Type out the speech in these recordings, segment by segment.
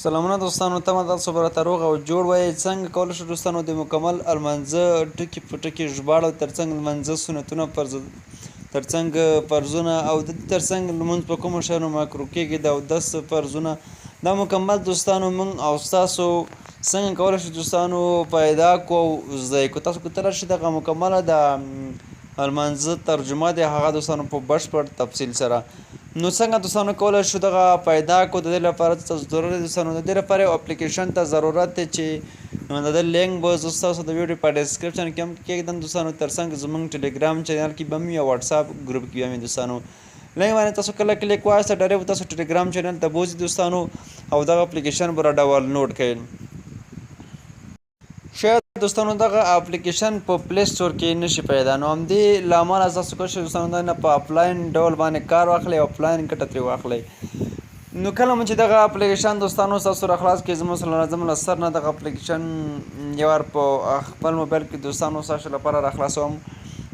سلامونه دوستانو، تمه تاسو به راته روغ او جوړ وایئ. څنګه کولی شو دوستانو د مکمل المانځه ټکي په ټکي ژباړه ترڅنګ لمانځه سنتونه ترڅنګ فرضونه او د دې ترڅنګ لمونځ په کومو شیانو مکروه کیږي د اودس فرضونه دا مکمل دوستانو موږ او ستاسو څنګه کولی شو دوستانو پیدا کو او زده کړو. تاسو کتلی شئ دغه مکمله د المانځه ترجمه دی هغه دوستانو په بشپړ تفصیل سره. نو څنګه دوستانو کولی شو دغه پیدا کو. د دې لپاره تاسو ضروري دوستانو د دې لپاره یو اپلیکیشن ته ضرورت دی چې د دې لینک به زه ستاسو د ویډیو په ډسکرپشن کې هم کېږدم دوستانو. ترڅنګ زموږ ټلیګرام چینل کې به هم یا واټساپ ګروپ کې به هم دوستانو لینک باندې تاسو کله کلیک وایاست ډایرکټ تاسو ټلیګرام چینل ته بوځي دوستانو او دغه اپلیکیشن به را ډاونلوډ کړئ. شاید دوستانو دغه اپلیکیشن په پلی سټور کې نشي پیدا، نو همدې له امله تاسو کولی شئ دوستانو دا نه په آفلاین ډول باندې کار واخلئ او آفلاین ګټه ترې واخلئ. نو کله مو چې دغه اپلیکیشن دوستانو ستاسو را خلاص کړئ زموږ سره راځم له سر نه دغه اپلیکیشن یو وار په خپل موبایل کې دوستانو ستاسو لپاره را خلاصوم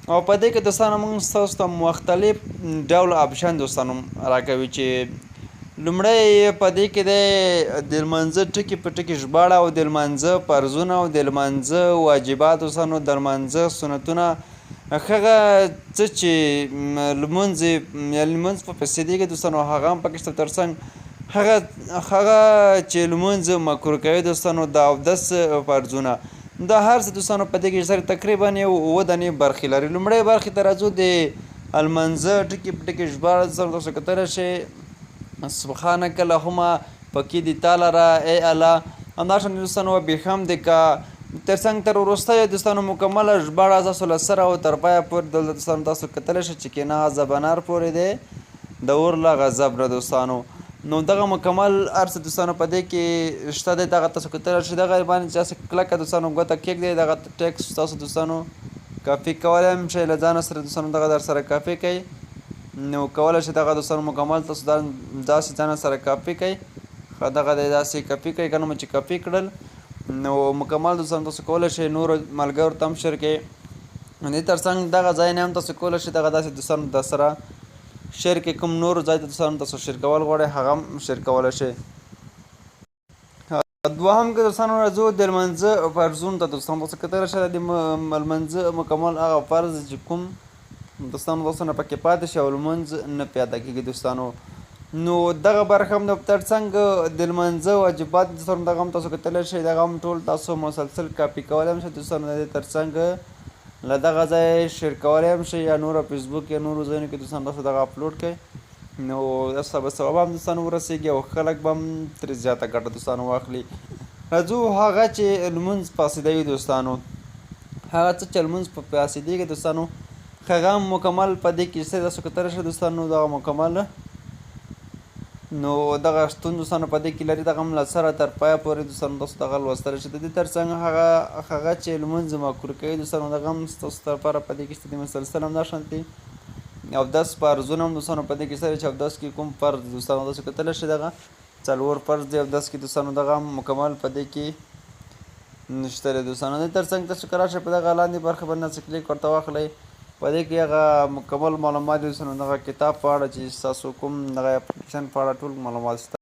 او په دې کې دوستانو موږ ستاسو ته مختلف ډول آپشن دوستانو راکوي چې لومړی په دې کې دی د لمانځه ټکي په ټکي ژباړه او د لمانځه فرضونه او د لمانځه واجبات دوستانو د لمانځه سنتونه هغه څه چې لمونځ په فسیدې کې دوستانو هغه هم پکې شته. ترڅنګ هغه چې لمونځ مکروه کوي دوستانو د اودس فرضونه دا هر څه دوستانو په دې کې سره تقریبا یو 7 دانې برخې لري. لومړۍ برخې ته راځو د المانځه ټکي په ټکي ژباړه دوستانو تاسو کتلی شئ سبحانک اللهم پکې دي تعالی را ای الله همداشان دوستانو بحمدک ترڅنګ تر وروستیو دوستانو مکمله ژباړه تاسو له سره او تر پایه پورې دلته دوستانو تاسو کتلی شئ چې کینه غضب انار پورې دی د اور له غضب نه دوستانو. نو دغه مکمل هر څه دوستانو په دې کې شته دی دغه تاسو کتلی شئ دغه باندې چې هسې کلکه دوستانو ګوته کېږدئ دغه ټیکس تاسو دوستانو کاپي کولی هم شئ له ځانه سره دوستانو دغه در سره کاپي کوئ نو کولی شئ دغه دوستانو مکمل تاسو داسې ځان سره کاپي کوئ دغه دی داسې کاپي کوئ که نه مو چې کاپي کړل نو مکمل دوستانو تاسو کولی شئ نورو ملګرو ته هم شیر کړئ. دې ترڅنګ دغه ځای نه هم تاسو کولی شئ دغه داسې دوستانو در سره شیر کړئ کوم نورو ځای ته دوستانو تاسو شیر کول غواړئ هغه هم شیر کولی شئ. دوهم که دوستانو راځو د لمانځه فرضونو ته دوستانو تاسو کتلی شئ د لمانځه مکمل هغه فرض چې کوم دوستانو تاسو نه پکې پاتې شي او لمونځ نه پیاده کېږي دوستانو. نو دغه برخه هم د ترڅنګ د لمانځه واجبات دوستانو دغه هم تاسو کتلی شئ دغه هم ټول تاسو مسلسل کاپي کولی هم شئ دوستانو د دې ترڅنګ له دغه ځایه شیر کولی هم شئ یا نور فیسبوک یا نورو ځایونو کې دوستانو تاسو دغه اپلوډ کړئ نو داسې به ثواب هم دوستانو ورسېږي او خلک به هم ترې زیاته ګټه دوستانو واخلي. راځو هغه چې لمونځ فاسدوي دوستانو هغه څه چې لمونځ په فاسدېږي دوستانو هغه هم مکمل په دې کې څه تاسو کتلی شئ دوستانو دغه مکمل نو دغه شتون دوستانو په دې کې لري دغه هم له سره تر پایه پورې دوستانو تاسو دغه لوستلی شئ. د دې ترڅنګ هغه چې لمونځ مکروه کوي دوستانو دغه هم ستاسو لپاره په دې کې شته دي مسلسل هم دا شانتې اودس فرضونه هم دوستانو په دې کې شته چې اودس کې کوم فرض دوستانو تاسو کتلی شئ دغه 4 فرض دی اودس کې دوستانو دغه هم مکمل په دې کې نشته دی دوستانو. د دې ترڅنګ تاسو که راشئ په دغه لاندې برخه باندې هسې کلیک ورته واخلئ په دې کې هغه مکمل معلومات دي دوستانو دغه کتاب په اړه چې ستاسو کوم دغه اپلیکیشن په اړه ټول معلومات شته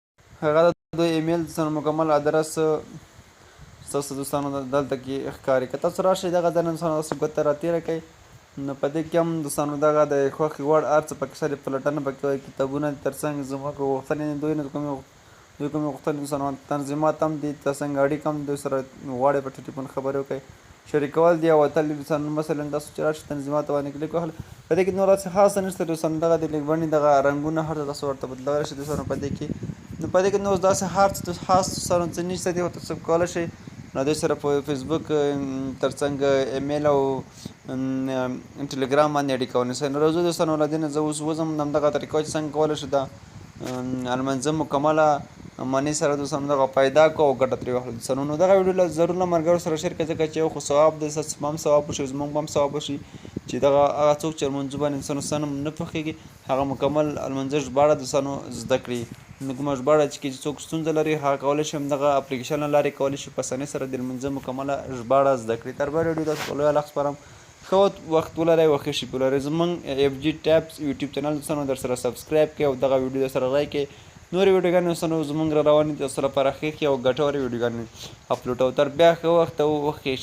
هغه د ایمیل دوستانو مکمل ادرس ستاسو دوستانو دلته کې ښکاري. که تاسو راشئ دغه ځای نه دوستانو تاسو ګوته راتېره کوئ نو په دې کې هم دوستانو دغه د خوښې وړ هر څه پکې سره پلټنه پکې وایي کتابونه دي ترڅنګ زموږ غوښتنې دوی نه کومې غوښتنې دوستانو تنظیمات هم دي ترڅنګ اړیکه هم دوی سره غواړئ په ټلیفون خبرې وکړئ شریکول دي او وتل دي دوستانو مثلا تاسو چې راشئ تنظیماتو باندې کلیک وهل په دې کې نور هڅې خاصه نشته دوستانو دغه د لیک بڼې دغه رنګونه هر څه تاسو ورته بدلولی شئ دوستانو په دې کې نو په دې کې نور داسې هر څه خاص دوستانو څه نشته دي تاسو کولی شئ نو دوی سره په فیسبوک ترڅنګ ایمیل او ټلیګرام باندې اړیکه ونیسئ. نو راځو دوستانو له دې نه زه اوس وځم همدغه طریقه چې څنګه کولی شو دا المنظم مکمله منی سره دوستانو دغه پیدا کو او ګټه ترې واخلو دوستانو. نو دغه ویډیو ضرور له ملګرو سره شیر کړئ ځکه چې یو خو ثواب دی ستاسو به هم ثواب وشي زموږ به هم ثواب وشي چې دغه هغه څوک چې لمونځو باندې انسانو سم نه پوهېږي هغه مکمل المنځه ژباړه دوستانو زده کړي. نو کومه ژباړه چې څوک ستونزه لري هغه کولی شي همدغه اپلیکیشن له لارې کولی شي په اسانۍ سره د لمونځه مکمله ژباړه زده کړي. تر بله ویډیو تاسو په لوی الله سپارم ښه وخت ولرئ او ښه شپې ولرئ. زموږ FG ټیپس یوټیوب چینل دوستانو در سره سبسکرایب کړئ او دغه ویډیو در سره لایک کړئ نورې ویډیوګانې دوستانو زموږ را روانې دي تاسو لپاره ښې او ګټورې ویډیوګانې اپلوډ او تر بیا ښه وخت او وښې